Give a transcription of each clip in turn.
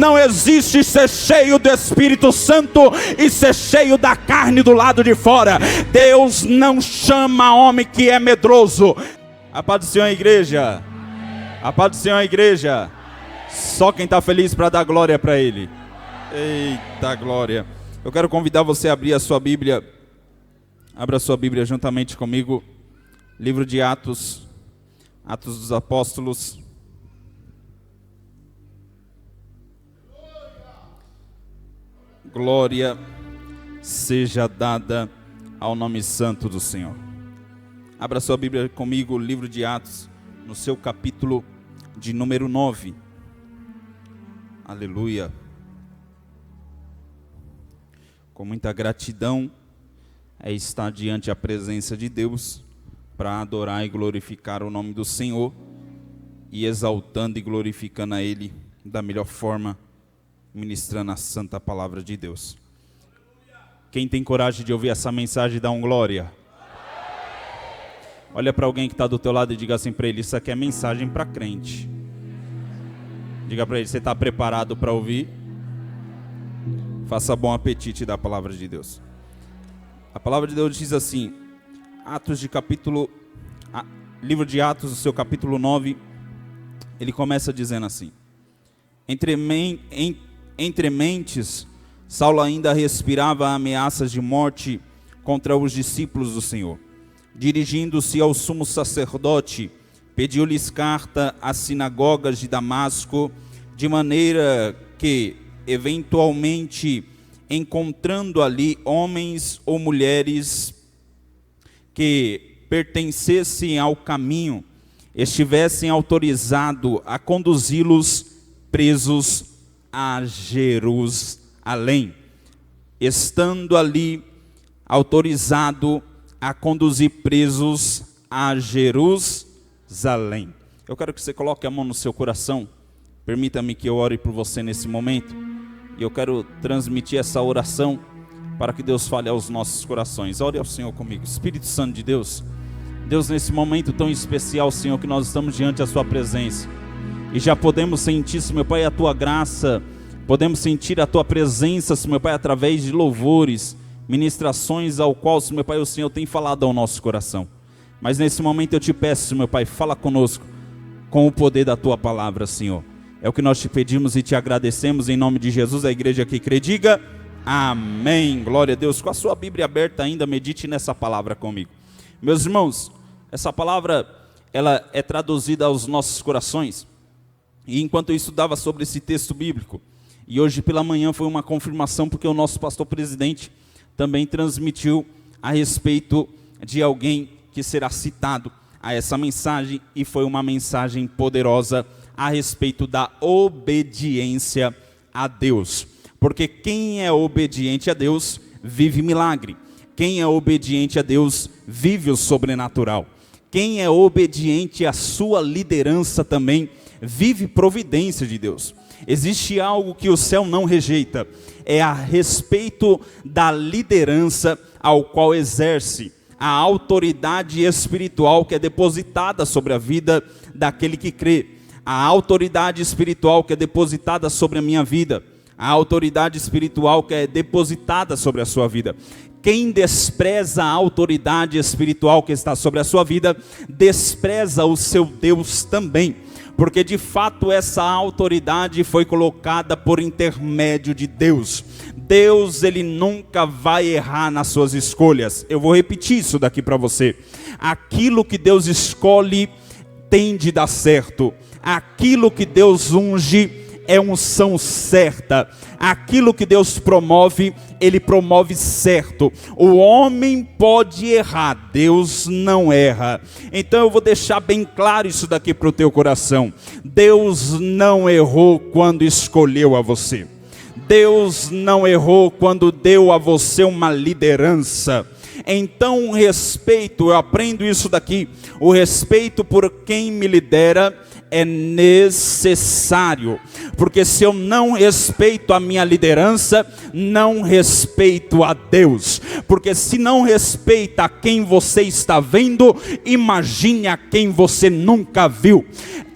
Não existe ser cheio do Espírito Santo e ser cheio da carne do lado de fora. Deus não chama homem que é medroso. A paz do Senhor, igreja. A paz do Senhor, igreja. Só quem está feliz para dar glória para Ele. Eita glória. Eu quero convidar você a abrir a sua Bíblia. Abra a sua Bíblia juntamente comigo. Livro de Atos. Atos dos Apóstolos. Glória seja dada ao nome santo do Senhor. Abra sua Bíblia comigo, livro de Atos, no seu capítulo de número 9. Aleluia. Com muita gratidão é estar diante da presença de Deus para adorar e glorificar o nome do Senhor e exaltando e glorificando a Ele da melhor forma, ministrando a santa palavra de Deus. Quem tem coragem de ouvir essa mensagem, dá um glória. Olha para alguém que está do teu lado e diga assim para ele: isso aqui é mensagem para crente. Diga para ele: você está preparado para ouvir? Faça bom apetite da palavra de Deus. A palavra de Deus diz assim, livro de Atos, o seu capítulo 9, ele começa dizendo assim: entre mentes, Saulo ainda respirava ameaças de morte contra os discípulos do Senhor. Dirigindo-se ao sumo sacerdote, pediu-lhes carta às sinagogas de Damasco, de maneira que, eventualmente, encontrando ali homens ou mulheres que pertencessem ao caminho, estivessem autorizados a conduzi-los presos a Jerusalém. Estando ali autorizado a conduzir presos a Jerusalém. Eu quero que você coloque a mão no seu coração. Permita-me que eu ore por você nesse momento. E eu quero transmitir essa oração para que Deus fale aos nossos corações. Ore ao Senhor comigo. Espírito Santo de Deus, Deus, nesse momento tão especial, Senhor, que nós estamos diante da sua presença. E já podemos sentir, Senhor meu Pai, a tua graça. Podemos sentir a tua presença, Senhor meu Pai, através de louvores, ministrações ao qual, Senhor meu Pai, o Senhor tem falado ao nosso coração. Mas nesse momento eu te peço, Senhor meu Pai, fala conosco com o poder da tua palavra, Senhor. É o que nós te pedimos e te agradecemos em nome de Jesus. A igreja que crê, diga amém. Glória a Deus. Com a sua Bíblia aberta ainda, medite nessa palavra comigo. Meus irmãos, essa palavra, ela é traduzida aos nossos corações. E enquanto eu estudava sobre esse texto bíblico, e hoje pela manhã foi uma confirmação, porque o nosso pastor presidente também transmitiu a respeito de alguém que será citado a essa mensagem, e foi uma mensagem poderosa a respeito da obediência a Deus. Porque quem é obediente a Deus vive milagre. Quem é obediente a Deus vive o sobrenatural. Quem é obediente à sua liderança também vive providência de Deus. Existe algo que o céu não rejeita, é a respeito da liderança ao qual exerce a autoridade espiritual que é depositada sobre a vida daquele que crê. A autoridade espiritual que é depositada sobre a minha vida, a autoridade espiritual que é depositada sobre a sua vida. Quem despreza a autoridade espiritual que está sobre a sua vida, despreza o seu Deus também. Porque de fato essa autoridade foi colocada por intermédio de Deus. Deus, ele nunca vai errar nas suas escolhas. Eu vou repetir isso daqui para você. Aquilo que Deus escolhe tem de dar certo. Aquilo que Deus unge é unção certa. Aquilo que Deus promove, Ele promove certo. O homem pode errar, Deus não erra. Então eu vou deixar bem claro isso daqui para o teu coração. Deus não errou quando escolheu a você. Deus não errou quando deu a você uma liderança. Então o respeito, eu aprendo isso daqui, o respeito por quem me lidera é necessário, porque se eu não respeito a minha liderança, não respeito a Deus, porque se não respeita a quem você está vendo, imagine a quem você nunca viu.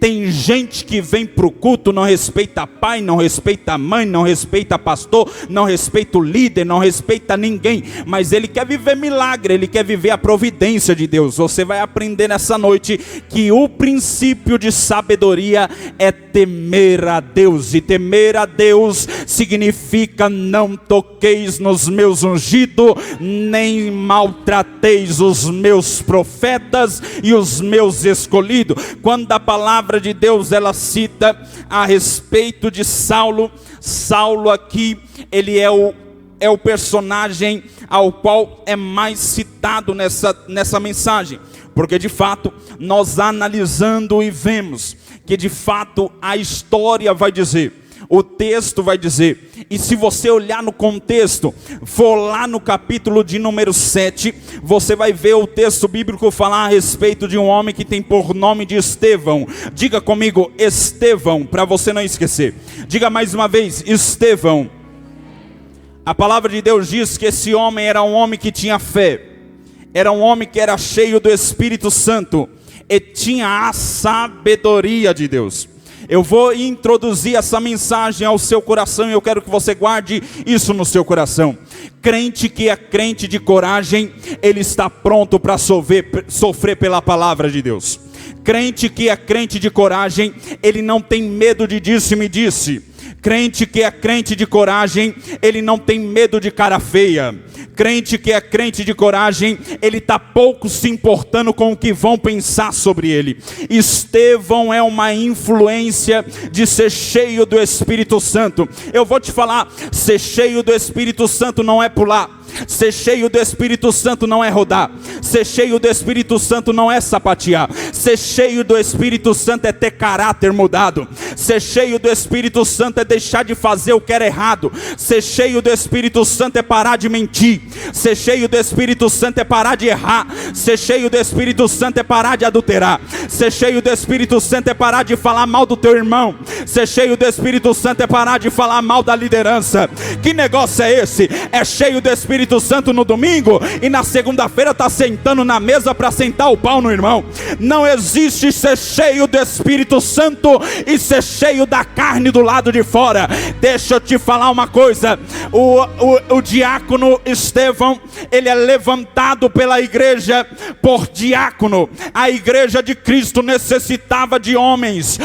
Tem gente que vem para o culto, não respeita pai, não respeita mãe, não respeita pastor, não respeita o líder, não respeita ninguém, mas ele quer viver milagre, ele quer viver a providência de Deus. Você vai aprender nessa noite que o princípio de sabedoria é temer a Deus, e temer a Deus significa: não toqueis nos meus ungidos, nem maltrateis os meus profetas e os meus escolhidos. Quando a palavra de Deus ela cita a respeito de Saulo, Saulo aqui ele é o personagem ao qual é mais citado nessa mensagem, porque de fato nós analisando e vemos que de fato a história vai dizer, o texto vai dizer, e se você olhar no contexto, for lá no capítulo de número 7, você vai ver o texto bíblico falar a respeito de um homem que tem por nome de Estevão. Diga comigo, Estevão, para você não esquecer. Diga mais uma vez, Estevão. A palavra de Deus diz que esse homem era um homem que tinha fé, era um homem que era cheio do Espírito Santo, e tinha a sabedoria de Deus. Eu vou introduzir essa mensagem ao seu coração e eu quero que você guarde isso no seu coração. Crente que é crente de coragem, ele está pronto para sofrer pela palavra de Deus. Crente que é crente de coragem, ele não tem medo de disse-me-disse. Crente que é crente de coragem, ele não tem medo de cara feia. Crente que é crente de coragem, ele está pouco se importando com o que vão pensar sobre ele. Estevão é uma influência de ser cheio do Espírito Santo. Eu vou te falar, ser cheio do Espírito Santo não é pular. Ser cheio do Espírito Santo não é rodar. Ser cheio do Espírito Santo não é sapatear. Ser cheio do Espírito Santo é ter caráter mudado. Ser cheio do Espírito Santo é deixar de fazer o que era errado. Ser cheio do Espírito Santo é parar de mentir. Ser cheio do Espírito Santo é parar de errar. Ser cheio do Espírito Santo é parar de adulterar. Ser cheio do Espírito Santo é parar de falar mal do teu irmão. Ser cheio do Espírito Santo é parar de falar mal da liderança. Que negócio é esse? É cheio do Espírito Santo no domingo e na segunda-feira está sentando na mesa para sentar o pau no irmão. Não existe ser cheio do Espírito Santo e ser cheio da carne do lado de fora. Deixa eu te falar uma coisa, o diácono Estevão, ele é levantado pela igreja por diácono. A igreja de Cristo necessitava de homens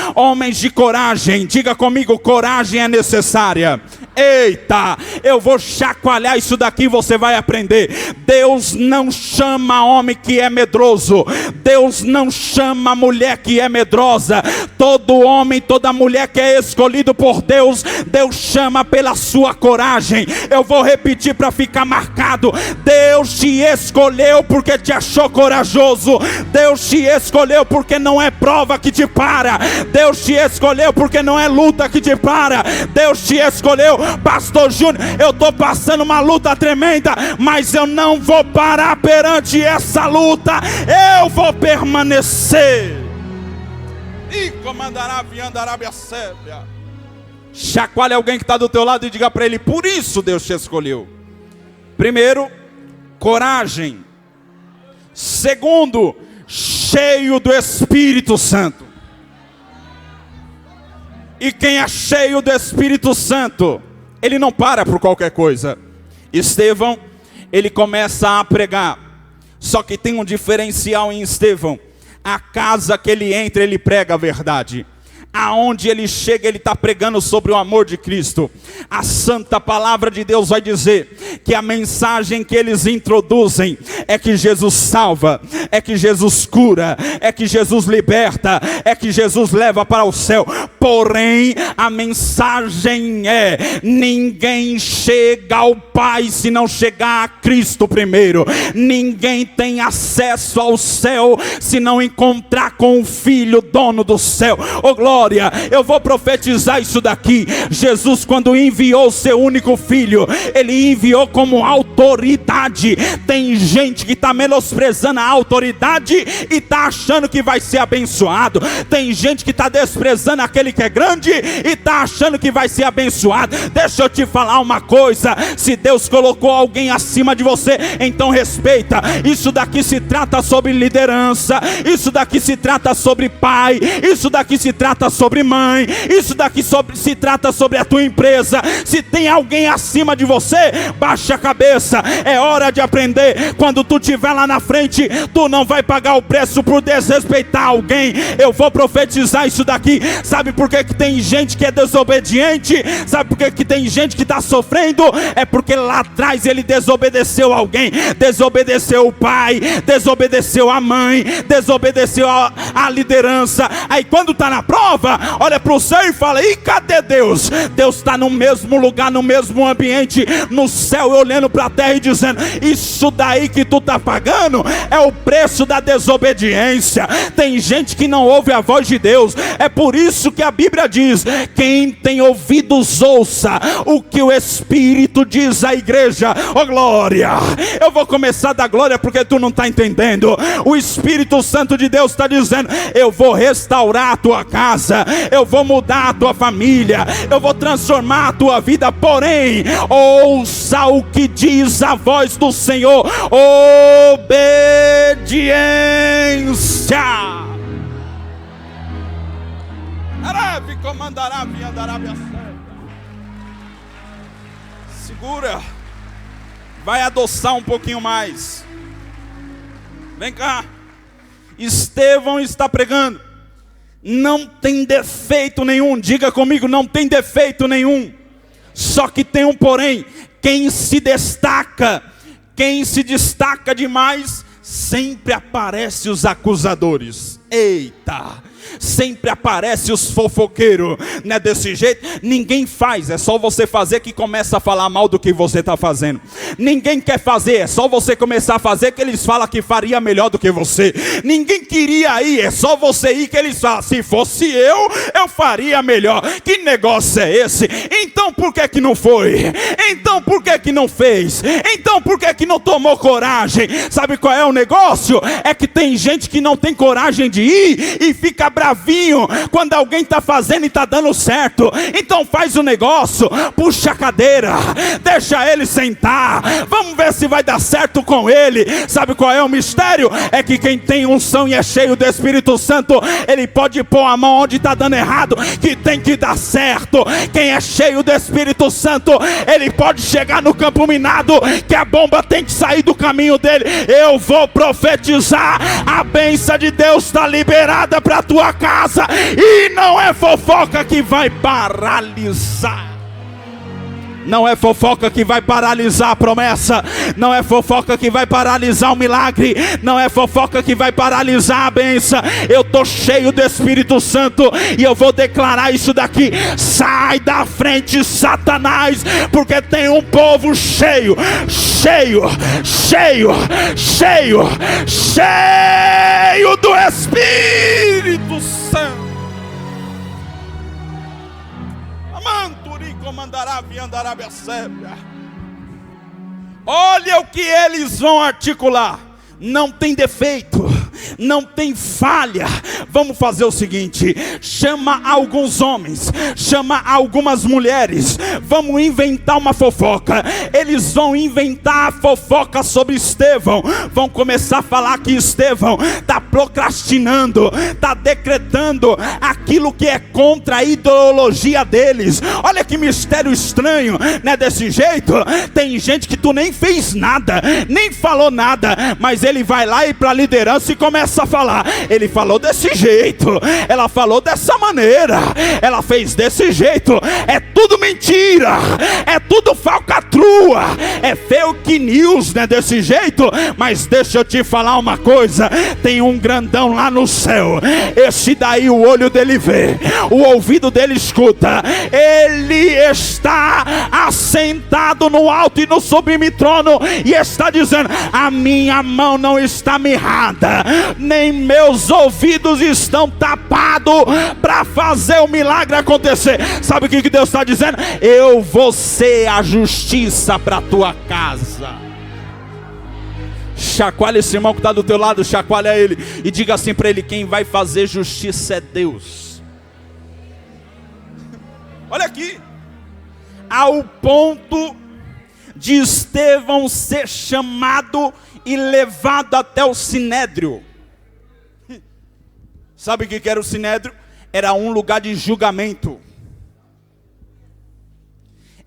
de coragem. Diga comigo, coragem é necessária. Eita, eu vou chacoalhar isso daqui, você vai aprender. Deus não chama homem que é medroso. Deus não chama mulher que é medrosa. Todo homem, toda mulher que é escolhido por Deus, Deus chama pela sua coragem. Eu vou repetir para ficar marcado. Deus te escolheu porque te achou corajoso. Deus te escolheu porque não é prova que te para. Deus te escolheu porque não é luta que te para. Deus te escolheu. Pastor Júnior, eu estou passando uma luta tremenda, mas eu não vou parar perante essa luta. Eu vou permanecer. E comandará viando Arábia Sébia. Chacoalhe alguém que está do teu lado e diga para ele: por isso Deus te escolheu. Primeiro, coragem. Segundo, cheio do Espírito Santo. E quem é cheio do Espírito Santo, ele não para por qualquer coisa. Estevão, ele começa a pregar. Só que tem um diferencial em Estevão. A casa que ele entra, ele prega a verdade. Aonde ele chega, ele está pregando sobre o amor de Cristo. A santa palavra de Deus vai dizer que a mensagem que eles introduzem é que Jesus salva, é que Jesus cura, é que Jesus liberta, é que Jesus leva para o céu. Porém, a mensagem é: ninguém chega ao Pai se não chegar a Cristo primeiro. Ninguém tem acesso ao céu se não encontrar com o Filho, dono do céu. Oh glória! glória. Eu vou profetizar isso daqui. Jesus, quando enviou o seu único filho, ele enviou como autoridade. Tem gente que está menosprezando a autoridade e está achando que vai ser abençoado. Tem gente que está desprezando aquele que é grande e está achando que vai ser abençoado. Deixa eu te falar uma coisa: se Deus colocou alguém acima de você, então respeita. Isso daqui se trata sobre liderança, isso daqui se trata sobre pai, isso daqui se trata sobre mãe, isso daqui se trata sobre a tua empresa. Se tem alguém acima de você, baixa a cabeça. É hora de aprender. Quando tu estiver lá na frente, tu não vai pagar o preço por desrespeitar alguém. Eu vou profetizar isso daqui. Sabe por que tem gente que é desobediente? Sabe por que tem gente que está sofrendo? É porque lá atrás ele desobedeceu alguém, desobedeceu o pai, desobedeceu a mãe, desobedeceu a liderança. Aí quando está na prova, olha para o céu e fala: e cadê Deus? Deus está no mesmo lugar, no mesmo ambiente, no céu, olhando para a terra e dizendo: isso daí que tu está pagando é o preço da desobediência. Tem gente que não ouve a voz de Deus. É por isso que a Bíblia diz: quem tem ouvidos ouça o que o Espírito diz à igreja. Oh glória! Eu vou começar a dar glória porque tu não está entendendo. O Espírito Santo de Deus está dizendo: eu vou restaurar a tua casa, eu vou mudar a tua família, eu vou transformar a tua vida. Porém, ouça o que diz a voz do Senhor. Obediência. Segura. Vai adoçar um pouquinho mais. Vem cá. Estevão está pregando. Não tem defeito nenhum. Diga comigo: não tem defeito nenhum. Só que tem um porém. Quem se destaca demais, sempre aparece os acusadores. Eita! Sempre aparece os fofoqueiros. Não é desse jeito? Ninguém faz, é só você fazer que começa a falar mal do que você está fazendo. Ninguém quer fazer, é só você começar a fazer que eles falam que faria melhor do que você. Ninguém queria ir, é só você ir que eles falam: se fosse eu faria melhor. Que negócio é esse? Então por que não foi? Então por que não fez? Então por que não tomou coragem? Sabe qual é o negócio? É que tem gente que não tem coragem de ir e fica bravinho quando alguém está fazendo e está dando certo. Então faz o negócio, puxa a cadeira, deixa ele sentar, vamos ver se vai dar certo com ele. Sabe qual é o mistério? É que quem tem unção e é cheio do Espírito Santo, ele pode pôr a mão onde está dando errado, que tem que dar certo. Quem é cheio do Espírito Santo, ele pode chegar no campo minado, que a bomba tem que sair do caminho dele. Eu vou profetizar: a bênção de Deus está liberada para a tua casa, e não é fofoca que vai paralisar. Não é fofoca que vai paralisar a promessa. Não é fofoca que vai paralisar o milagre. Não é fofoca que vai paralisar a bênção. Eu estou cheio do Espírito Santo e eu vou declarar isso daqui: sai da frente, Satanás, porque tem um povo cheio do Espírito Santo. Olha o que eles vão articular. Não tem defeito, não tem falha. Vamos fazer o seguinte: chama alguns homens, chama algumas mulheres, vamos inventar uma fofoca. Eles vão inventar a fofoca sobre Estevão. Vão começar a falar que Estevão está procrastinando, está decretando aquilo que é contra a ideologia deles. Olha que mistério estranho, não é desse jeito? Tem gente que tu nem fez nada, nem falou nada, mas ele vai lá e para a liderança e começa a falar: ele falou desse jeito, ela falou dessa maneira, ela fez desse jeito. É tudo tudo mentira, é tudo falcatrua, é fake news, né, desse jeito. Mas deixa eu te falar uma coisa, tem um grandão lá no céu, esse daí o olho dele vê, o ouvido dele escuta, ele está assentado no alto e no sublime trono, e está dizendo: a minha mão não está mirrada, nem meus ouvidos estão tapados para fazer o milagre acontecer. Sabe o que Deus está dizendo? Eu vou ser a justiça para a tua casa. Chacoalha esse irmão que está do teu lado, chacoalha ele e diga assim para ele: quem vai fazer justiça é Deus. Olha aqui, ao ponto de Estevão ser chamado e levado até o Sinédrio. Sabe o que era o Sinédrio? Era um lugar de julgamento.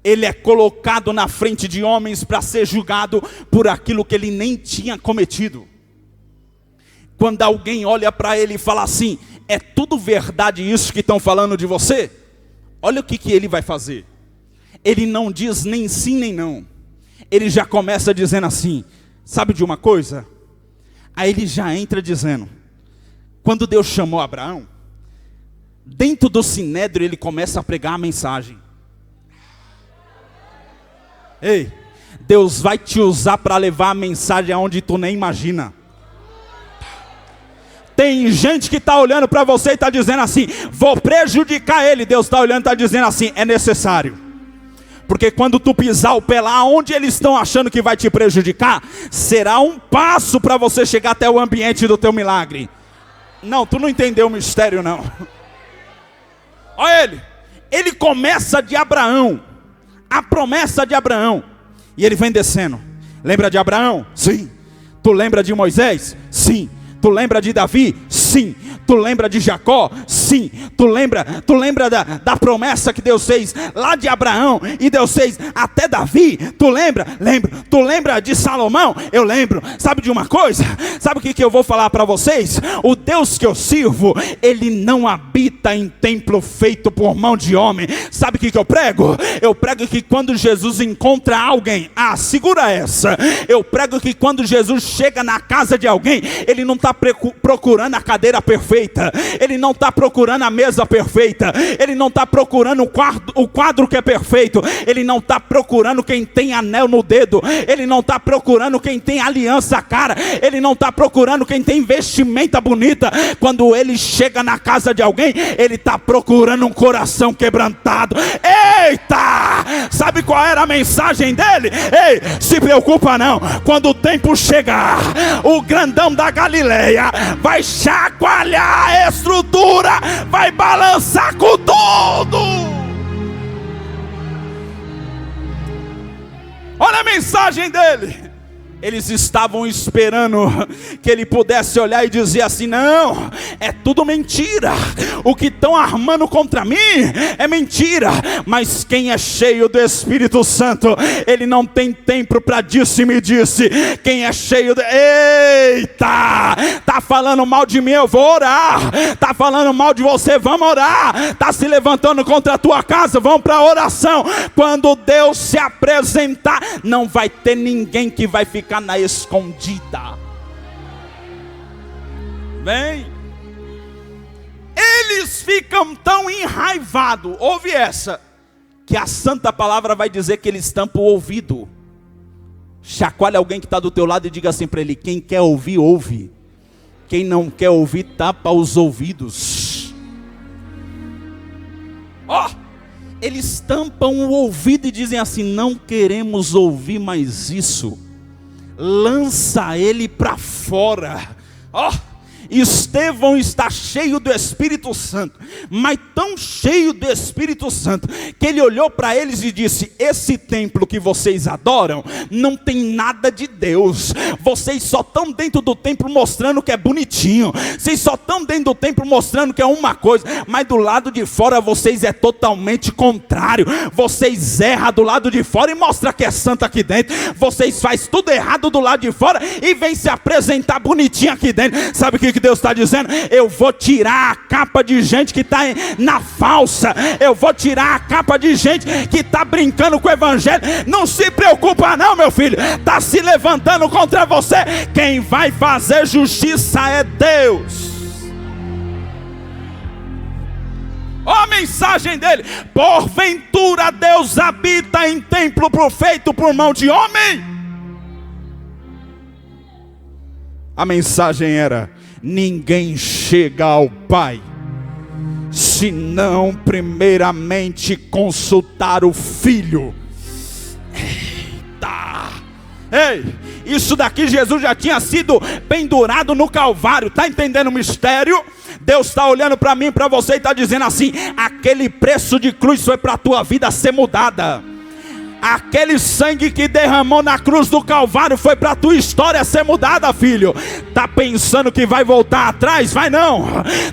Ele é colocado na frente de homens para ser julgado por aquilo que ele nem tinha cometido. Quando alguém olha para ele e fala assim: é tudo verdade isso que estão falando de você? Olha o que ele vai fazer. Ele não diz nem sim nem não. Ele já começa dizendo assim: sabe de uma coisa? Aí ele já entra dizendo: quando Deus chamou Abraão, dentro do Sinédrio ele começa a pregar a mensagem. Ei, Deus vai te usar para levar a mensagem aonde tu nem imagina. Tem gente que está olhando para você e está dizendo assim: vou prejudicar ele. Deus está olhando e está dizendo assim: é necessário. Porque quando tu pisar o pé lá onde eles estão achando que vai te prejudicar, será um passo para você chegar até o ambiente do teu milagre. Não, tu não entendeu o mistério não. Olha ele começa de Abraão, a promessa de Abraão, e ele vem descendo. Lembra de Abraão? Sim. Tu lembra de Moisés? Sim. Tu lembra de Davi? Sim. Tu lembra de Jacó? Sim. Tu lembra da promessa que Deus fez lá de Abraão, e Deus fez até Davi? Tu lembra? Lembro. Tu lembra de Salomão? Eu lembro. Sabe de uma coisa? Sabe o que eu vou falar para vocês? O Deus que eu sirvo, ele não habita em templo feito por mão de homem. Sabe o que eu prego? Eu prego que quando Jesus encontra alguém, segura essa. Eu prego que quando Jesus chega na casa de alguém, ele não está procurando a cadeira perfeita, ele não está procurando a mesa perfeita, ele não está procurando o quadro que é perfeito, ele não está procurando quem tem anel no dedo, ele não está procurando quem tem aliança cara, ele não está procurando quem tem vestimenta bonita. Quando ele chega na casa de alguém, ele está procurando um coração quebrantado. Eita! Sabe qual era a mensagem dele? Ei, se preocupa não, quando o tempo chegar, o grandão da Galileia vai chacoalhar a estrutura, vai balançar com tudo. Olha a mensagem dele. Eles estavam esperando que ele pudesse olhar e dizer assim: não, é tudo mentira, o que estão armando contra mim é mentira. Mas quem é cheio do Espírito Santo, ele não tem tempo para disse-me-disse. Quem é cheio eita, tá falando mal de mim, eu vou orar. Tá falando mal de você, vamos orar. Tá se levantando contra a tua casa, vamos para a oração. Quando Deus se apresentar, não vai ter ninguém que vai ficar na escondida. Bem, eles ficam tão enraivados, ouve essa, que a santa palavra vai dizer que eles tampam o ouvido. Chacoalha alguém que está do teu lado e diga assim para ele: quem quer ouvir, ouve. Quem não quer ouvir, tapa os ouvidos. Eles tampam o ouvido e dizem assim: não queremos ouvir mais isso. Lança ele para fora. Estevão está cheio do Espírito Santo, mas tão cheio do Espírito Santo, que ele olhou para eles e disse: esse templo que vocês adoram, não tem nada de Deus. Vocês só estão dentro do templo mostrando que é bonitinho, vocês só estão dentro do templo mostrando que é uma coisa, mas do lado de fora vocês é totalmente contrário. Vocês erram do lado de fora e mostra que é santo aqui dentro. Vocês fazem tudo errado do lado de fora e vem se apresentar bonitinho aqui dentro. Sabe o que que Deus está dizendo? Eu vou tirar a capa de gente que está na falsa. Eu vou tirar a capa de gente que está brincando com o evangelho. Não se preocupa não, meu filho. Está se levantando contra você. Quem vai fazer justiça é Deus. Olha a mensagem dele: porventura Deus habita em templo feito por mão de homem? A mensagem era: ninguém chega ao Pai se não primeiramente consultar o Filho. Eita! Ei, isso daqui Jesus já tinha sido pendurado no Calvário. Está entendendo o mistério? Deus está olhando para mim e para você e está dizendo assim: aquele preço de cruz foi para a tua vida ser mudada. Aquele sangue que derramou na cruz do Calvário foi para a tua história ser mudada, filho. Tá pensando que vai voltar atrás? Vai não.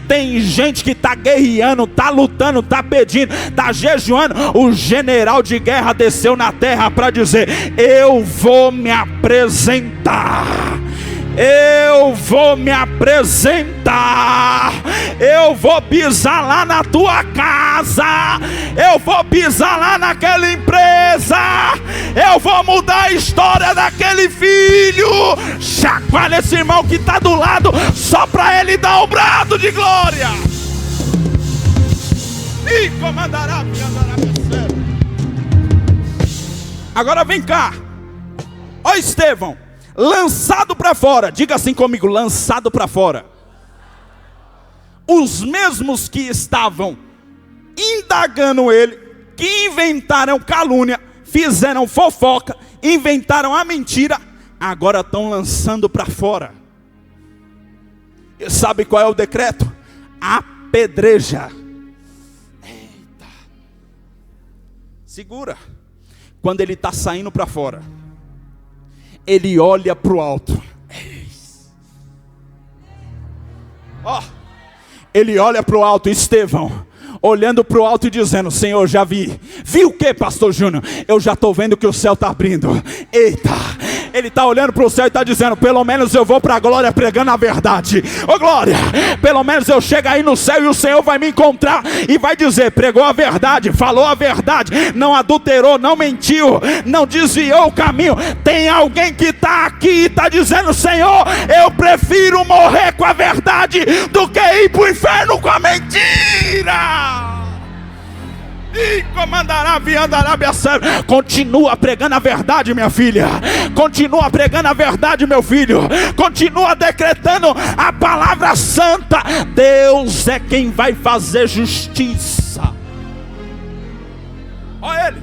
Tem gente que está guerreando, está lutando, está pedindo, está jejuando. O general de guerra desceu na terra para dizer: eu vou me apresentar. Eu vou me apresentar. Eu vou pisar lá na tua casa. Eu vou pisar lá naquela empresa. Eu vou mudar a história daquele filho. Chacoalha esse irmão que está do lado, só para ele dar um brado de glória. E comandará. Agora vem cá. Ó Estevão, lançado para fora. Diga assim comigo: lançado para fora. Os mesmos que estavam indagando ele, que inventaram calúnia, fizeram fofoca, inventaram a mentira, agora estão lançando para fora. E sabe qual é o decreto? Apedreja. Eita. Segura. Quando ele está saindo para fora, ele olha para o alto. Ó, ele olha para o alto. Estevão olhando para o alto e dizendo: Senhor, já vi. Viu o que, pastor Júnior? Eu já estou vendo que o céu está abrindo. Eita. Ele está olhando para o céu e está dizendo: pelo menos eu vou para a glória pregando a verdade. Ô glória, pelo menos eu chego aí no céu e o Senhor vai me encontrar e vai dizer: pregou a verdade, falou a verdade, não adulterou, não mentiu, não desviou o caminho. Tem alguém que está aqui e está dizendo: Senhor, eu prefiro morrer com a verdade do que ir para o inferno com a mentira. E comandará, viandará, continua pregando a verdade, minha filha. Continua pregando a verdade, meu filho. Continua decretando a palavra santa. Deus é quem vai fazer justiça. Olha ele.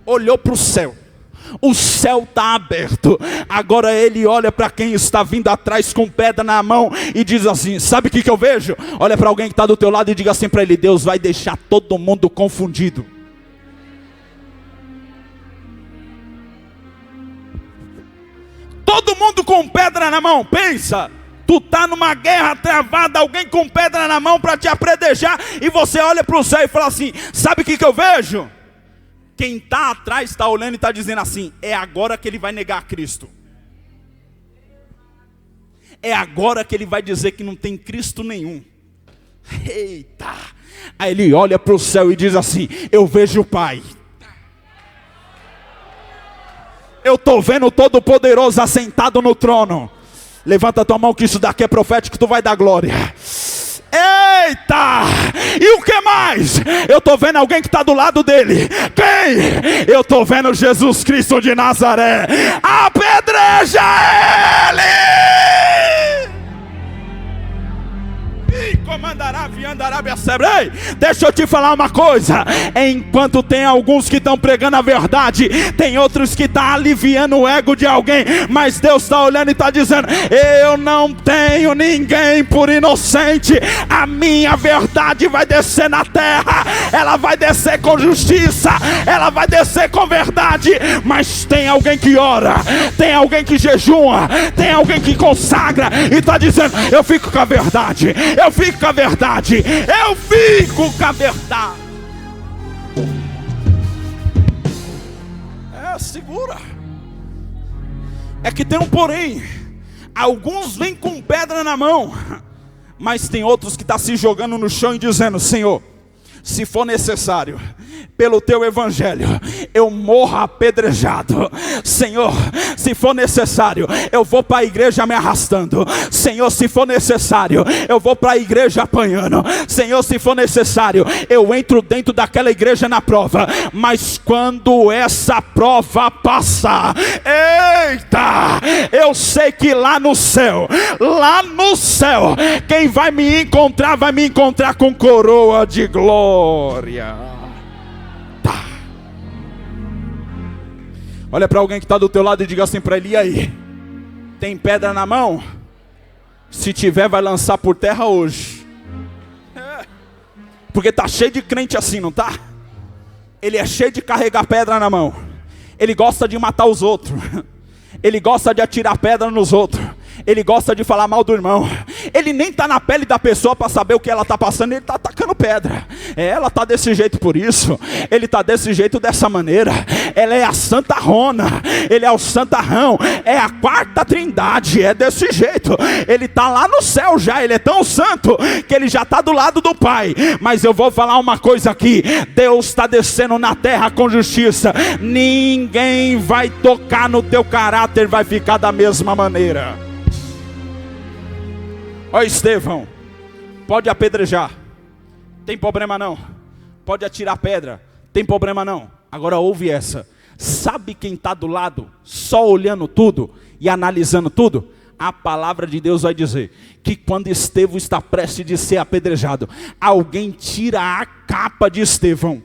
Olhou para o céu. O céu está aberto. Agora ele olha para quem está vindo atrás com pedra na mão e diz assim: sabe o que eu vejo? Olha para alguém que está do teu lado e diga assim para ele: Deus vai deixar todo mundo confundido. Todo mundo com pedra na mão. Pensa, tu está numa guerra travada, alguém com pedra na mão para te apredrejar, e você olha para o céu e fala assim: sabe o que eu vejo? Quem está atrás está olhando e está dizendo assim: é agora que ele vai negar Cristo. É agora que ele vai dizer que não tem Cristo nenhum. Eita! Aí ele olha para o céu e diz assim: eu vejo o Pai. Eu estou vendo o Todo-Poderoso assentado no trono. Levanta a tua mão que isso daqui é profético, tu vai dar glória. Eita! E o que mais? Eu estou vendo alguém que está do lado dele. Quem? Eu estou vendo Jesus Cristo de Nazaré. Apedreja ele! E comandará, viandará, ei, deixa eu te falar uma coisa. Enquanto tem alguns que estão pregando a verdade, tem outros que estão aliviando o ego de alguém. Mas Deus está olhando e está dizendo: eu não tenho ninguém por inocente. A minha verdade vai descer na terra. Ela vai descer com justiça. Ela vai descer com verdade. Mas tem alguém que ora, tem alguém que jejua, tem alguém que consagra e está dizendo: eu fico com a verdade. Eu fico com a verdade. Eu fico com a verdade. Segura. É que tem um porém. Alguns vêm com pedra na mão, mas tem outros que estão se jogando no chão e dizendo: Senhor, se for necessário, pelo teu evangelho, eu morro apedrejado. Senhor, se for necessário, eu vou para a igreja me arrastando. Senhor, se for necessário, eu vou para a igreja apanhando. Senhor, se for necessário, eu entro dentro daquela igreja na prova. Mas quando essa prova passar, eita, eu sei que lá no céu, quem vai me encontrar com coroa de glória. Olha para alguém que está do teu lado e diga assim para ele: e aí? Tem pedra na mão? Se tiver, vai lançar por terra hoje. Porque está cheio de crente assim, não está? Ele é cheio de carregar pedra na mão. Ele gosta de matar os outros. Ele gosta de atirar pedra nos outros. Ele gosta de falar mal do irmão. Ele nem está na pele da pessoa para saber o que ela está passando. Ele está atacando pedra. Ela está desse jeito por isso. Ele está desse jeito, dessa maneira. Ela é a Santa Rona. Ele é o Santarrão. É a quarta trindade. É desse jeito. Ele está lá no céu já. Ele é tão santo que ele já está do lado do Pai. Mas eu vou falar uma coisa aqui. Deus está descendo na terra com justiça. Ninguém vai tocar no teu caráter. Vai ficar da mesma maneira. Ó Estevão, pode apedrejar, tem problema não. Pode atirar pedra, tem problema não. Agora ouve essa. Sabe quem está do lado, só olhando tudo e analisando tudo? A palavra de Deus vai dizer que quando Estevão está prestes de ser apedrejado, alguém tira a capa de Estevão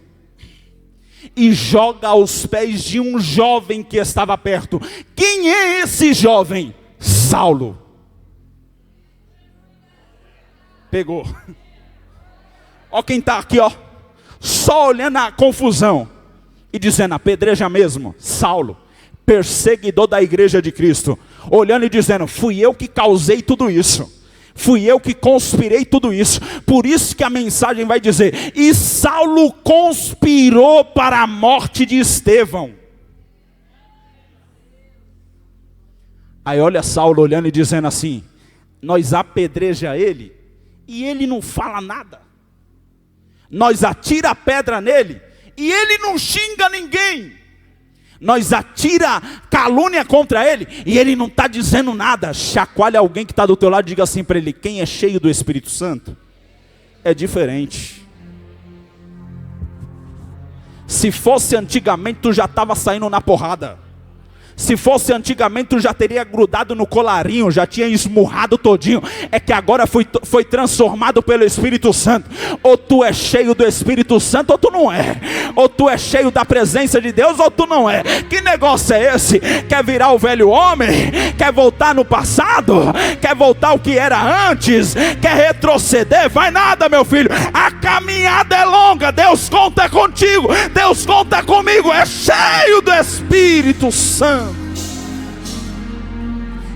e joga aos pés de um jovem que estava perto. Quem é esse jovem? Saulo. Pegou. Ó quem está aqui, ó, só olhando a confusão e dizendo: apedreja mesmo. Saulo, perseguidor da igreja de Cristo, olhando e dizendo: fui eu que causei tudo isso. Fui eu que conspirei tudo isso. Por isso que a mensagem vai dizer: e Saulo conspirou para a morte de Estevão. Aí olha Saulo olhando e dizendo assim: nós apedreja ele e ele não fala nada. Nós atira a pedra nele e ele não xinga ninguém. Nós atira calúnia contra ele e ele não está dizendo nada. Chacoalha alguém que está do teu lado e diga assim para ele: quem é cheio do Espírito Santo é diferente. Se fosse antigamente, tu já estava saindo na porrada. Se fosse antigamente, tu já teria grudado no colarinho, já tinha esmurrado todinho. É que agora foi transformado pelo Espírito Santo. Ou tu é cheio do Espírito Santo ou tu não é. Ou tu é cheio da presença de Deus ou tu não é. Que negócio é esse? Quer virar o velho homem? Quer voltar no passado? Quer voltar ao que era antes? Quer retroceder? Vai nada, meu filho. A caminhada é longa. Deus conta contigo. Deus conta comigo. É cheio do Espírito Santo.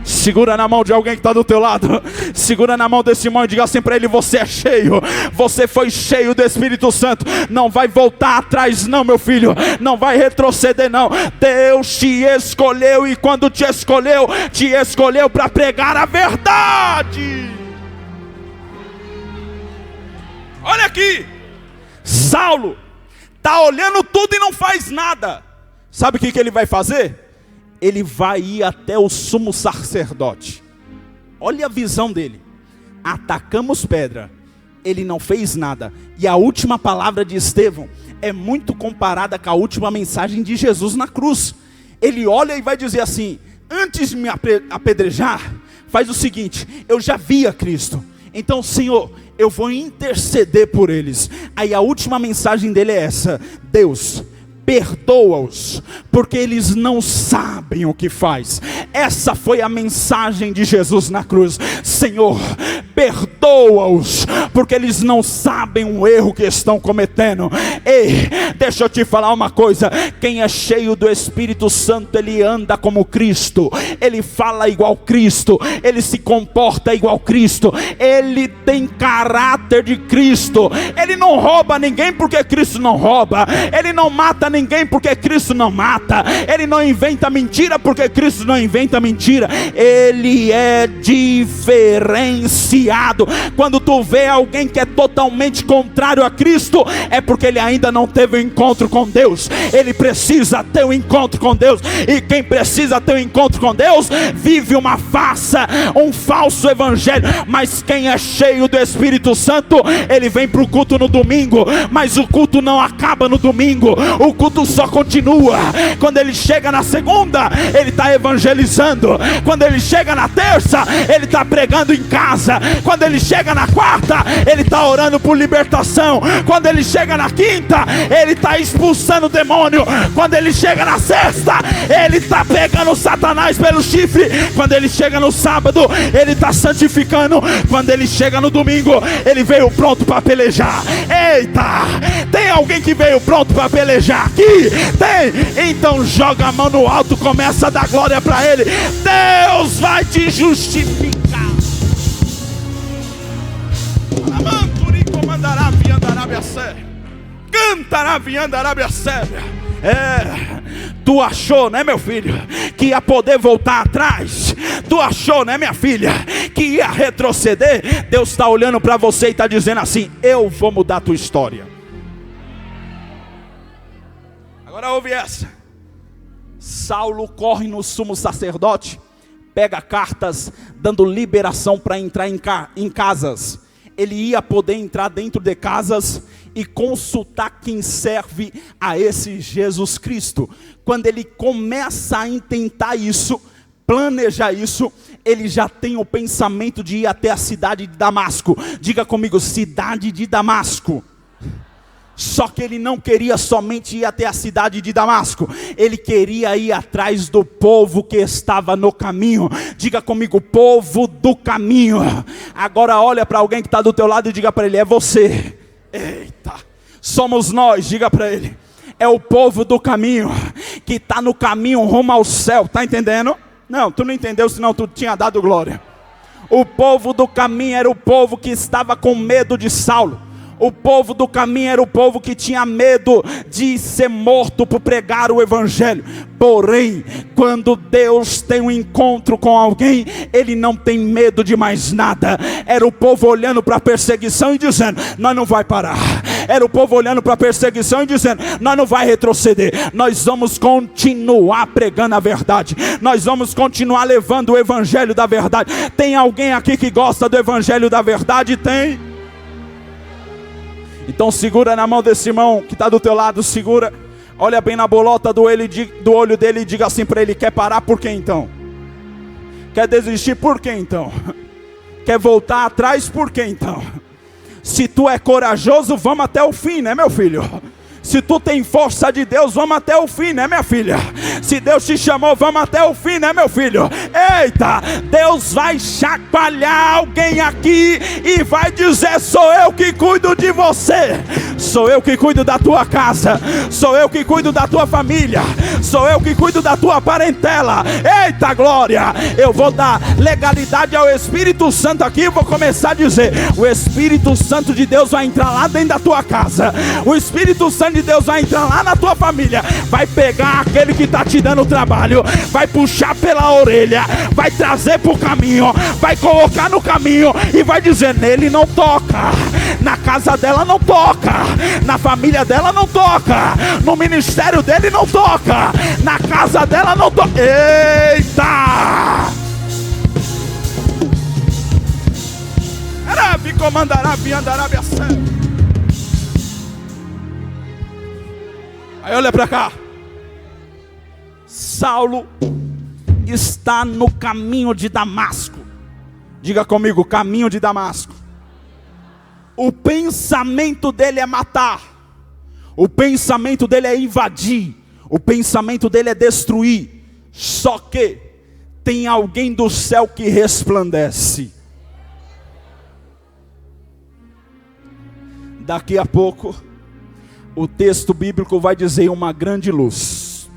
Segura na mão de alguém que está do teu lado. Segura na mão desse irmão e diga assim para ele: você é cheio. Você foi cheio do Espírito Santo. Não vai voltar atrás não, meu filho. Não vai retroceder não. Deus te escolheu. E quando te escolheu para pregar a verdade. Olha aqui. Saulo está olhando tudo e não faz nada. Sabe o que ele vai fazer? Ele vai ir até o sumo sacerdote. Olha a visão dele. Atacamos pedra, ele não fez nada. E a última palavra de Estevão é muito comparada com a última mensagem de Jesus na cruz. Ele olha e vai dizer assim: antes de me apedrejar, faz o seguinte: eu já vi a Cristo, então Senhor, eu vou interceder por eles. Aí a última mensagem dele é essa: Deus, perdoa-os, porque eles não sabem o que faz. Essa foi a mensagem de Jesus na cruz. Senhor, perdoa perdoa-os, porque eles não sabem o erro que estão cometendo. Ei, deixa eu te falar uma coisa: quem é cheio do Espírito Santo, ele anda como Cristo, ele fala igual Cristo, ele se comporta igual Cristo, ele tem caráter de Cristo. Ele não rouba ninguém porque Cristo não rouba, ele não mata ninguém porque Cristo não mata, ele não inventa mentira porque Cristo não inventa mentira. Ele é diferenciado. Quando tu vê alguém que é totalmente contrário a Cristo, é porque ele ainda não teve um encontro com Deus. Ele precisa ter um encontro com Deus, e quem precisa ter um encontro com Deus vive uma farsa, um falso evangelho. Mas quem é cheio do Espírito Santo, ele vem para o culto no domingo, mas o culto não acaba no domingo, o culto só continua. Quando ele chega na segunda, ele está evangelizando. Quando ele chega na terça, ele está pregando em casa. Quando ele chega na quarta, ele está orando por libertação. Quando ele chega na quinta, ele está expulsando o demônio. Quando ele chega na sexta, ele está pegando Satanás pelo chifre. Quando ele chega no sábado, ele está santificando. Quando ele chega no domingo, ele veio pronto para pelejar. Eita, tem alguém que veio pronto para pelejar aqui? Tem? Então joga a mão no alto, começa a dar glória para ele. Deus vai te justificar. Cantará viando Arábia Séria. Tu achou, né, meu filho, que ia poder voltar atrás? Tu achou, né, minha filha, que ia retroceder? Deus está olhando para você e está dizendo assim: eu vou mudar a tua história. Agora ouve essa. Saulo corre no sumo sacerdote, pega cartas dando liberação para entrar em casas. Ele ia poder entrar dentro de casas e consultar quem serve a esse Jesus Cristo. Quando ele começa a intentar isso, planejar isso, ele já tem o pensamento de ir até a cidade de Damasco. Diga comigo, cidade de Damasco. Só que ele não queria somente ir até a cidade de Damasco, ele queria ir atrás do povo que estava no caminho. Diga comigo, povo do caminho. Agora olha para alguém que está do teu lado e diga para ele: é você. Eita, somos nós. Diga para ele: é o povo do caminho, que está no caminho rumo ao céu. Está entendendo? Não, tu não entendeu, senão tu tinha dado glória. O povo do caminho era o povo que estava com medo de Saulo. O povo do caminho era o povo que tinha medo de ser morto por pregar o evangelho. Porém, quando Deus tem um encontro com alguém, ele não tem medo de mais nada. Era o povo olhando para a perseguição e dizendo: nós não vai parar. Era o povo olhando para a perseguição e dizendo: nós não vai retroceder. Nós vamos continuar pregando a verdade. Nós vamos continuar levando o evangelho da verdade. Tem alguém aqui que gosta do evangelho da verdade? Tem? Então segura na mão desse irmão que está do teu lado, segura, olha bem na bolota do olho dele e diga assim para ele: quer parar por quê então? Quer desistir por quê então? Quer voltar atrás por quê então? Se tu é corajoso, vamos até o fim, né, meu filho? Se tu tem força de Deus, vamos até o fim, né, minha filha? Se Deus te chamou, vamos até o fim, né, meu filho? Eita, Deus vai chacoalhar alguém aqui e vai dizer: sou eu que cuido de você, sou eu que cuido da tua casa, sou eu que cuido da tua família, sou eu que cuido da tua parentela. Eita glória, eu vou dar legalidade ao Espírito Santo aqui e vou começar a dizer: o Espírito Santo de Deus vai entrar lá dentro da tua casa, o Espírito Santo de Deus vai entrar lá na tua família, vai pegar aquele que está te dando trabalho, vai puxar pela orelha, vai trazer para o caminho, vai colocar no caminho e vai dizer: nele não toca, na casa dela não toca, na família dela não toca, no ministério dele não toca, na casa dela não toca. Eita! Arabi comandará viandará Arábia. Aí olha para cá. Saulo está no caminho de Damasco. Diga comigo, caminho de Damasco. O pensamento dele é matar. O pensamento dele é invadir. O pensamento dele é destruir. Só que tem alguém do céu que resplandece. Daqui a pouco, o texto bíblico vai dizer uma grande luz.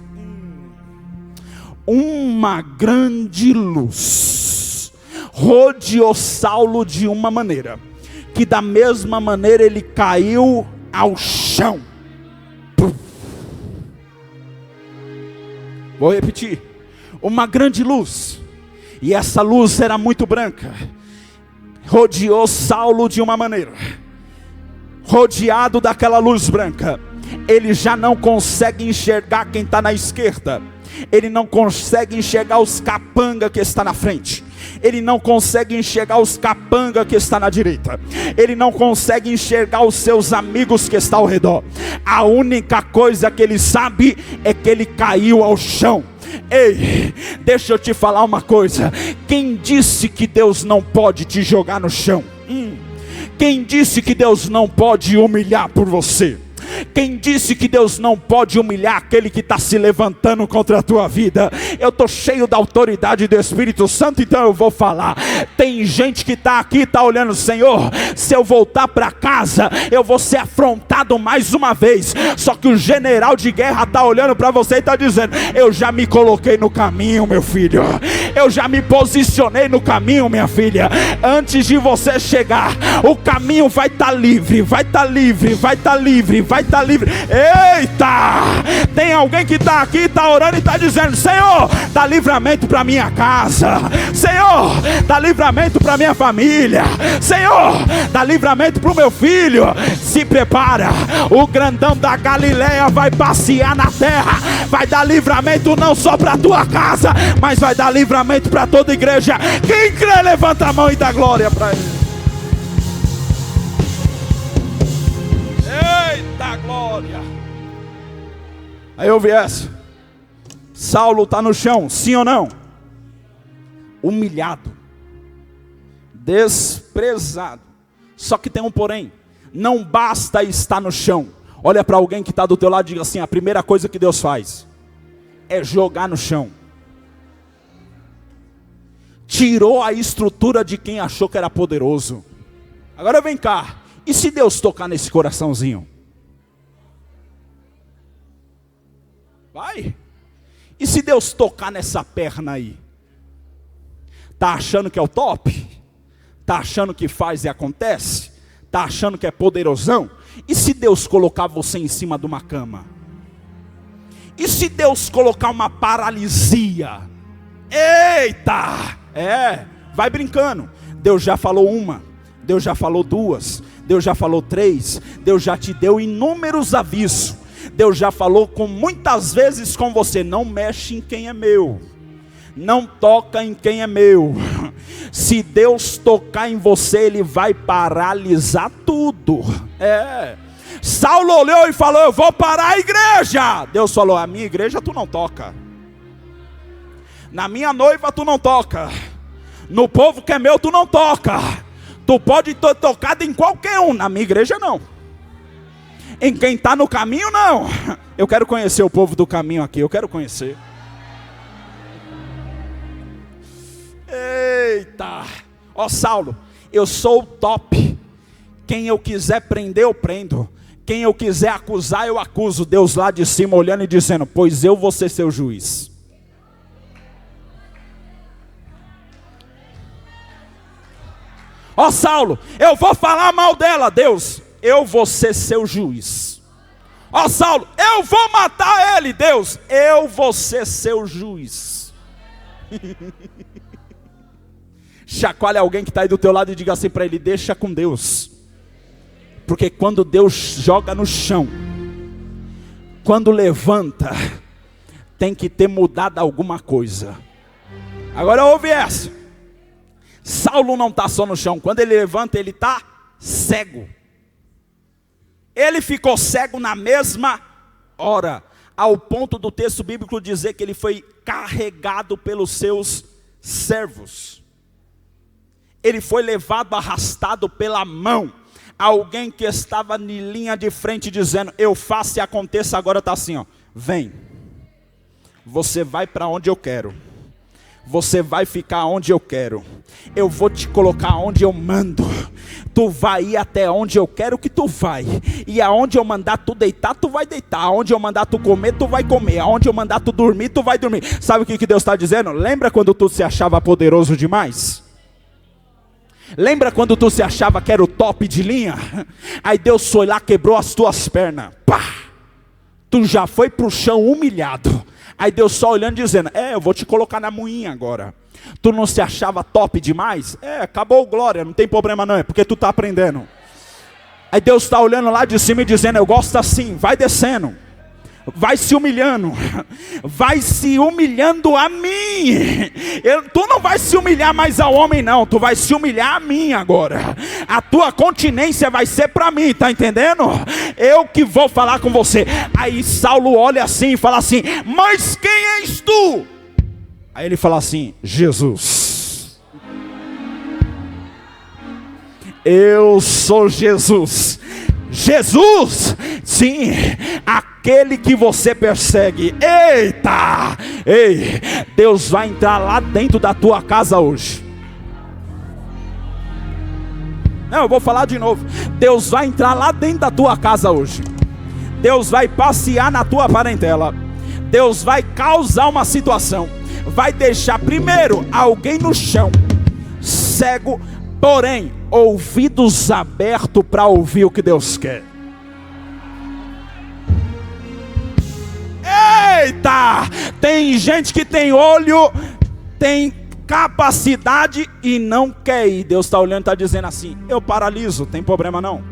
Uma grande luz rodeou Saulo de uma maneira, que da mesma maneira ele caiu ao chão. Vou repetir. Uma grande luz, e essa luz era muito branca, rodeou Saulo de uma maneira. Rodeado daquela luz branca, ele já não consegue enxergar quem está na esquerda, ele não consegue enxergar os capanga que está na frente, ele não consegue enxergar os capanga que está na direita, ele não consegue enxergar os seus amigos que estão ao redor. A única coisa que ele sabe é que ele caiu ao chão. Ei, deixa eu te falar uma coisa. Quem disse que Deus não pode te jogar no chão? Quem disse que Deus não pode humilhar por você? Quem disse que Deus não pode humilhar aquele que está se levantando contra a tua vida? Eu estou cheio da autoridade do Espírito Santo, então eu vou falar. Tem gente que está aqui, está olhando: Senhor, se eu voltar para casa, eu vou ser afrontado mais uma vez. Só que o general de guerra está olhando para você e está dizendo: eu já me coloquei no caminho, meu filho. Eu já me posicionei no caminho, minha filha. Antes de você chegar, o caminho vai estar livre, vai estar livre, vai estar livre, vai estar livre. Eita! Tem alguém que está aqui, está orando e está dizendo: Senhor, dá livramento para minha casa. Senhor, dá livramento para minha família. Senhor, dá livramento para o meu filho. Se prepara, o grandão da Galileia vai passear na terra. Vai dar livramento não só para a tua casa, mas vai dar livramento para toda a igreja. Quem crê, levanta a mão e dá glória para ele. Eita glória! Aí eu vi essa. Saulo está no chão, sim ou não? Humilhado, desprezado. Só que tem um porém: não basta estar no chão. Olha para alguém que está do teu lado e diga assim: a primeira coisa que Deus faz é jogar no chão. Tirou a estrutura de quem achou que era poderoso. Agora vem cá, e se Deus tocar nesse coraçãozinho? Vai. E se Deus tocar nessa perna aí? Tá achando que é o top? Tá achando que faz e acontece? Tá achando que é poderosão? E se Deus colocar você em cima de uma cama? E se Deus colocar uma paralisia? Eita! Vai brincando. Deus já falou uma, Deus já falou duas, Deus já falou três, Deus já te deu inúmeros avisos. Deus já falou muitas vezes com você: não mexe em quem é meu, não toca em quem é meu. Se Deus tocar em você, Ele vai paralisar tudo. Saulo olhou e falou: eu vou parar a igreja. Deus falou: a minha igreja tu não toca, na minha noiva tu não toca, no povo que é meu tu não toca. Tu pode ter tocado em qualquer um, na minha igreja não. Em quem está no caminho não. Eu quero conhecer o povo do caminho aqui, eu quero conhecer. Eita! Ó Saulo, eu sou o top. Quem eu quiser prender eu prendo, quem eu quiser acusar eu acuso. Deus lá de cima olhando e dizendo: pois eu vou ser seu juiz. Ó Saulo, eu vou falar mal dela. Deus, eu vou ser seu juiz. Ó Saulo, eu vou matar ele. Deus, eu vou ser seu juiz. Chacoalhe alguém que está aí do teu lado e diga assim para ele: deixa com Deus. Porque quando Deus joga no chão, quando levanta, tem que ter mudado alguma coisa. Agora ouve essa. Saulo não está só no chão. Quando ele levanta, ele está cego. Ele ficou cego na mesma hora, ao ponto do texto bíblico dizer que ele foi carregado pelos seus servos. Ele foi levado, arrastado pela mão. Alguém que estava em linha de frente dizendo: eu faço e aconteça. Agora está assim, ó: vem, você vai para onde eu quero, você vai ficar onde eu quero. Eu vou te colocar onde eu mando. Tu vai ir até onde eu quero que tu vai. E aonde eu mandar tu deitar, tu vai deitar. Aonde eu mandar tu comer, tu vai comer. Aonde eu mandar tu dormir, tu vai dormir. Sabe o que Deus está dizendo? Lembra quando tu se achava poderoso demais? Lembra quando tu se achava que era o top de linha? Aí Deus foi lá, quebrou as tuas pernas. Pá! Tu já foi pro chão humilhado. Aí Deus só olhando dizendo, eu vou te colocar na moinha agora. Tu não se achava top demais? Acabou glória, não tem problema não, é porque tu está aprendendo. Aí Deus está olhando lá de cima e dizendo, eu gosto assim, vai descendo. Vai se humilhando. Vai se humilhando a mim. Tu não vai se humilhar mais ao homem não, tu vai se humilhar a mim agora. A tua continência vai ser para mim, tá entendendo? Eu que vou falar com você. Aí Saulo olha assim e fala assim, mas quem és tu? Aí ele fala assim, Jesus. Eu sou Jesus. Jesus, sim, aquele que você persegue. Eita, ei, Deus vai entrar lá dentro da tua casa hoje. Não, eu vou falar de novo. Deus vai entrar lá dentro da tua casa hoje. Deus vai passear na tua parentela. Deus vai causar uma situação. Vai deixar primeiro alguém no chão, cego, porém ouvidos abertos para ouvir o que Deus quer. Eita! Tem gente que tem olho, tem capacidade e não quer ir. Deus está olhando e está dizendo assim, eu paraliso, tem problema não.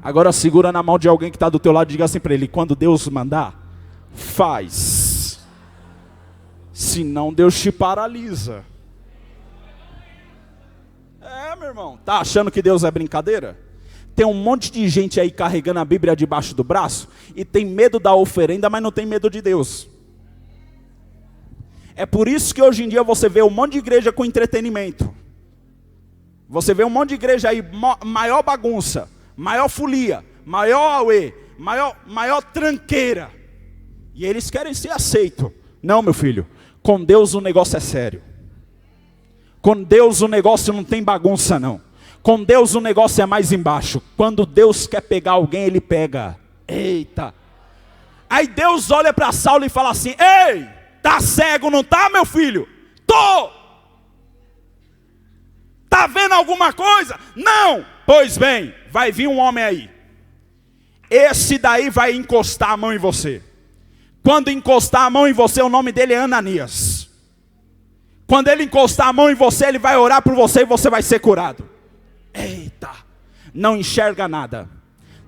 Agora segura na mão de alguém que está do teu lado e diga assim para ele, quando Deus mandar, faz. Senão Deus te paralisa. Meu irmão, tá achando que Deus é brincadeira? Tem um monte de gente aí carregando a Bíblia debaixo do braço e tem medo da oferenda, mas não tem medo de Deus. É por isso que hoje em dia você vê um monte de igreja com entretenimento. Você vê um monte de igreja aí, maior bagunça, maior folia, maior auê, maior tranqueira. E eles querem ser aceitos. Não, meu filho, com Deus o negócio é sério. Com Deus o negócio não tem bagunça não. Com Deus o negócio é mais embaixo. Quando Deus quer pegar alguém, Ele pega. Eita. Aí Deus olha para Saulo e fala assim, ei, tá cego não tá, meu filho? Tô. Tá vendo alguma coisa? Não. Pois bem, vai vir um homem aí. Esse daí vai encostar a mão em você. Quando encostar a mão em você, o nome dele é Ananias. Quando ele encostar a mão em você, ele vai orar por você e você vai ser curado. Eita, não enxerga nada,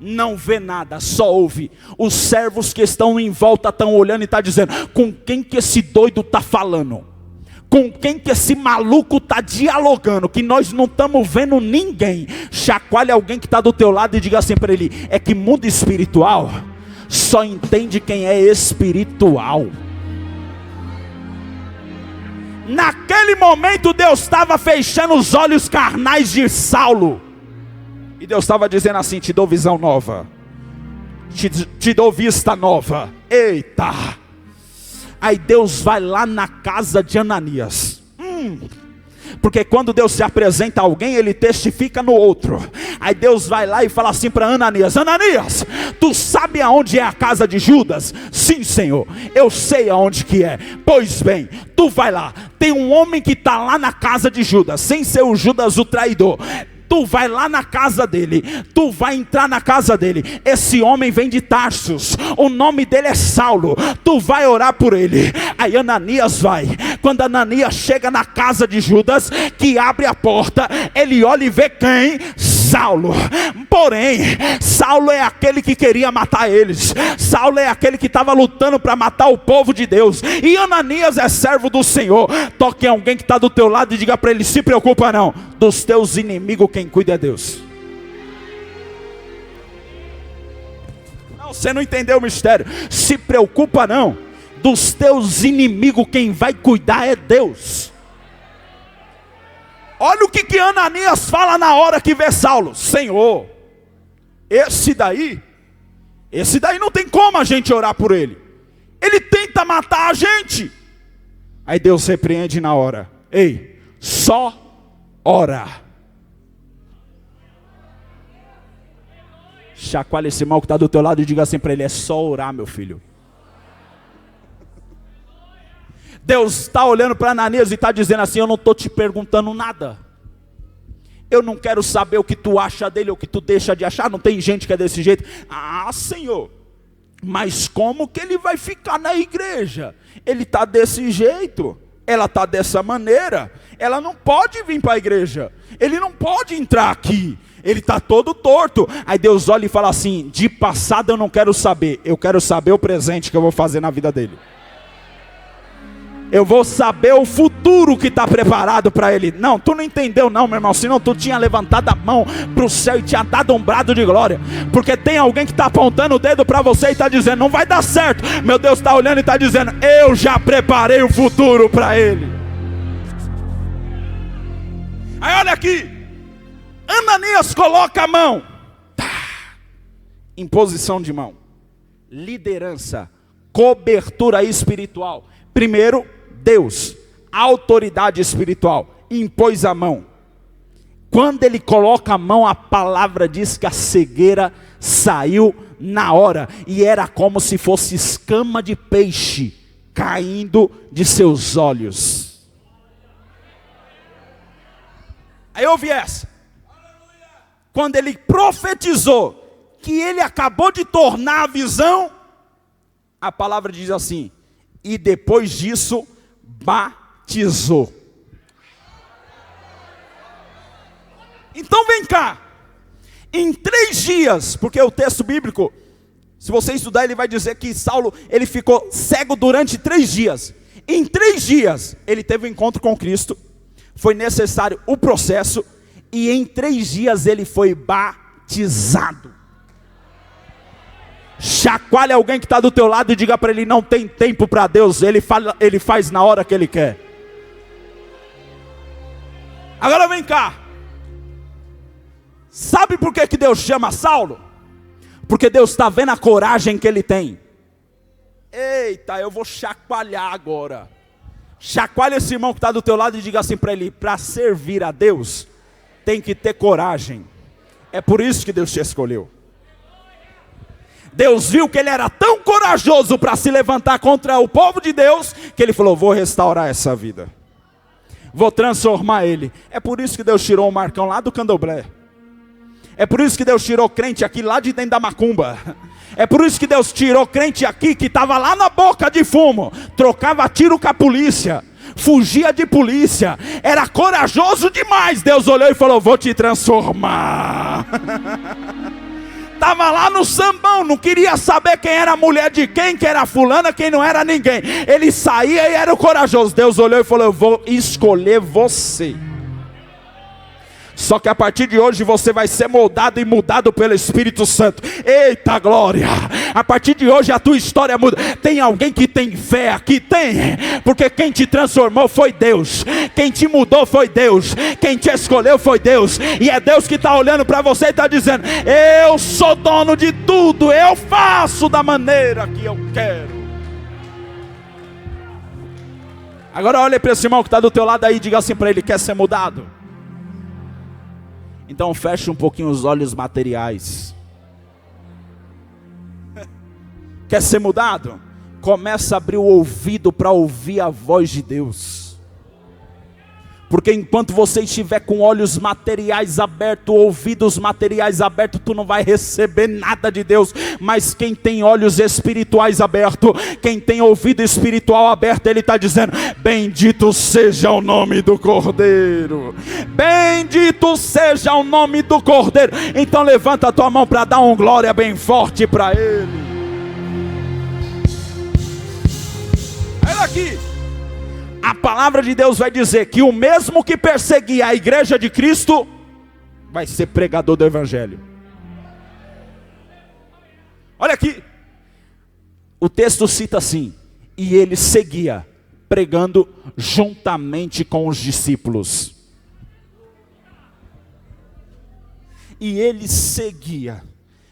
não vê nada, só ouve. Os servos que estão em volta estão olhando e estão dizendo, com quem que esse doido está falando? Com quem que esse maluco está dialogando? Que nós não estamos vendo ninguém. Chacoalhe alguém que está do teu lado e diga assim para ele, é que mundo espiritual só entende quem é espiritual. Naquele momento Deus estava fechando os olhos carnais de Saulo. E Deus estava dizendo assim, te dou visão nova. Te dou vista nova. Eita. Aí Deus vai lá na casa de Ananias. Porque quando Deus se apresenta a alguém, Ele testifica no outro. Aí Deus vai lá e fala assim para Ananias, Ananias, tu sabe aonde é a casa de Judas? Sim, Senhor, eu sei aonde que é. Pois bem, tu vai lá, tem um homem que está lá na casa de Judas, sem ser o Judas o traidor. Tu vai lá na casa dele, tu vai entrar na casa dele. Esse homem vem de Tarsus, o nome dele é Saulo. Tu vai orar por ele. Aí Ananias vai. Quando Ananias chega na casa de Judas, que abre a porta, ele olha e vê quem? Saulo. Porém, Saulo é aquele que queria matar eles. Saulo é aquele que estava lutando para matar o povo de Deus. E Ananias é servo do Senhor. Toque em alguém que está do teu lado e diga para ele, se preocupa não, dos teus inimigos quem cuida é Deus. Não, você não entendeu o mistério. Se preocupa não, dos teus inimigos quem vai cuidar é Deus. Olha o que Ananias fala na hora que vê Saulo. Senhor, esse daí não tem como a gente orar por ele. Ele tenta matar a gente. Aí Deus repreende na hora. Ei, só ora. Chacoalha esse irmão que está do teu lado e diga assim para ele: é só orar, meu filho. Deus está olhando para Ananias e está dizendo assim: eu não estou te perguntando nada. Eu não quero saber o que tu acha dele ou o que tu deixa de achar. Não tem gente que é desse jeito. Ah, Senhor, mas como que ele vai ficar na igreja? Ele está desse jeito, ela está dessa maneira, ela não pode vir para a igreja, ele não pode entrar aqui, ele está todo torto. Aí Deus olha e fala assim: de passado eu não quero saber, eu quero saber o presente que eu vou fazer na vida dele. Eu vou saber o futuro que está preparado para ele. Não, tu não entendeu não, meu irmão. Senão tu tinha levantado a mão para o céu e tinha dado um brado de glória. Porque tem alguém que está apontando o dedo para você e está dizendo: não vai dar certo. Meu Deus está olhando e está dizendo: eu já preparei o futuro para ele. Aí olha aqui, Ananias coloca a mão, imposição de mão, liderança, cobertura espiritual. Primeiro, Deus, autoridade espiritual, impôs a mão. Quando ele coloca a mão, a palavra diz que a cegueira saiu na hora. E era como se fosse escama de peixe caindo de seus olhos. Aí ouve essa. Quando ele profetizou que ele acabou de tornar a visão, a palavra diz assim: e depois disso batizou. Então vem cá, em 3 dias, porque o texto bíblico, se você estudar, ele vai dizer que Saulo, ele ficou cego durante 3 dias. Em 3 dias, ele teve um encontro com Cristo, foi necessário o processo, e em 3 dias ele foi batizado. Chacoalhe alguém que está do teu lado e diga para ele: não tem tempo para Deus, ele faz na hora que ele quer. Agora vem cá, sabe por que Deus chama Saulo? Porque Deus está vendo a coragem que ele tem. Eita, eu vou chacoalhar agora. Chacoalha esse irmão que está do teu lado e diga assim para ele: para servir a Deus tem que ter coragem. É por isso que Deus te escolheu. Deus viu que ele era tão corajoso para se levantar contra o povo de Deus, que ele falou: vou restaurar essa vida, vou transformar ele. É por isso que Deus tirou o Marcão lá do Candomblé. É por isso que Deus tirou crente aqui lá de dentro da macumba. É por isso que Deus tirou crente aqui que estava lá na boca de fumo, trocava tiro com a polícia, fugia de polícia, era corajoso demais. Deus olhou e falou: vou te transformar. Estava lá no sambão, não queria saber quem era a mulher de quem era fulana, quem não era ninguém. Ele saía e era o corajoso. Deus olhou e falou: eu vou escolher você. Só que a partir de hoje você vai ser moldado e mudado pelo Espírito Santo. Eita glória! A partir de hoje a tua história muda. Tem alguém que tem fé aqui? Tem. Porque quem te transformou foi Deus. Quem te mudou foi Deus. Quem te escolheu foi Deus. E é Deus que está olhando para você e está dizendo: eu sou dono de tudo. Eu faço da maneira que eu quero. Agora olha para esse irmão que está do teu lado aí e diga assim para ele: quer ser mudado? Então fecha um pouquinho os olhos materiais. Quer ser mudado? Começa a abrir o ouvido para ouvir a voz de Deus. Porque enquanto você estiver com olhos materiais abertos, ouvidos materiais abertos, tu não vai receber nada de Deus. Mas quem tem olhos espirituais abertos, quem tem ouvido espiritual aberto, ele está dizendo: bendito seja o nome do Cordeiro. Bendito seja o nome do Cordeiro. Então levanta a tua mão para dar uma glória bem forte para Ele. Olha aqui. A palavra de Deus vai dizer que o mesmo que perseguia a igreja de Cristo vai ser pregador do Evangelho. Olha aqui, o texto cita assim: e ele seguia pregando juntamente com os discípulos. E ele seguia.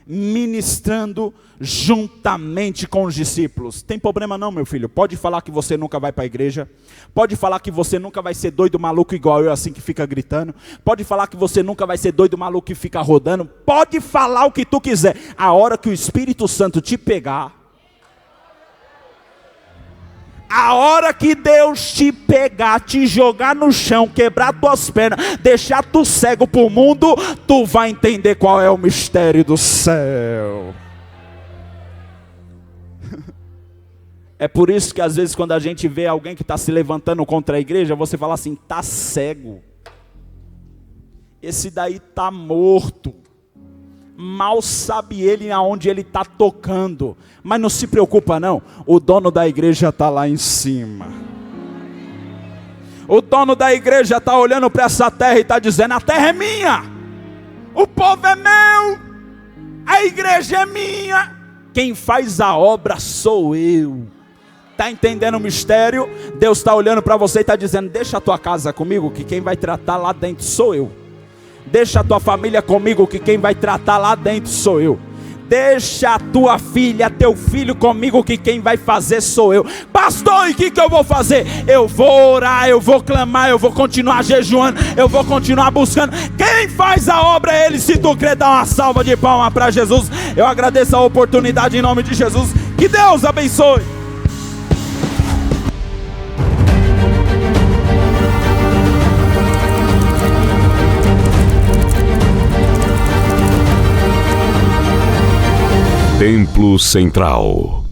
ministrando juntamente com os discípulos. Tem problema não, meu filho. Pode falar que você nunca vai para a igreja. Pode falar que você nunca vai ser doido maluco igual eu, assim que fica gritando. Pode falar que você nunca vai ser doido maluco que fica rodando. Pode falar o que tu quiser. A hora que o Espírito Santo te pegar, a hora que Deus te pegar, te jogar no chão, quebrar tuas pernas, deixar tu cego pro mundo, tu vai entender qual é o mistério do céu. É por isso que às vezes quando a gente vê alguém que está se levantando contra a igreja, você fala assim, tá cego. Esse daí tá morto. Mal sabe ele aonde ele está tocando. Mas não se preocupa não, o dono da igreja está lá em cima. O dono da igreja está olhando para essa terra e está dizendo, a terra é minha, o povo é meu, a igreja é minha, quem faz a obra sou eu. Está entendendo o mistério? Deus está olhando para você e está dizendo, deixa a tua casa comigo, que quem vai tratar lá dentro sou eu. Deixa a tua família comigo, que quem vai tratar lá dentro sou eu. Deixa a tua filha, teu filho comigo, que quem vai fazer sou eu. Pastor, e o que eu vou fazer? Eu vou orar, eu vou clamar, eu vou continuar jejuando, eu vou continuar buscando. Quem faz a obra é Ele. Se tu crer, dá uma salva de palmas para Jesus. Eu agradeço a oportunidade em nome de Jesus. Que Deus abençoe. Templo Central.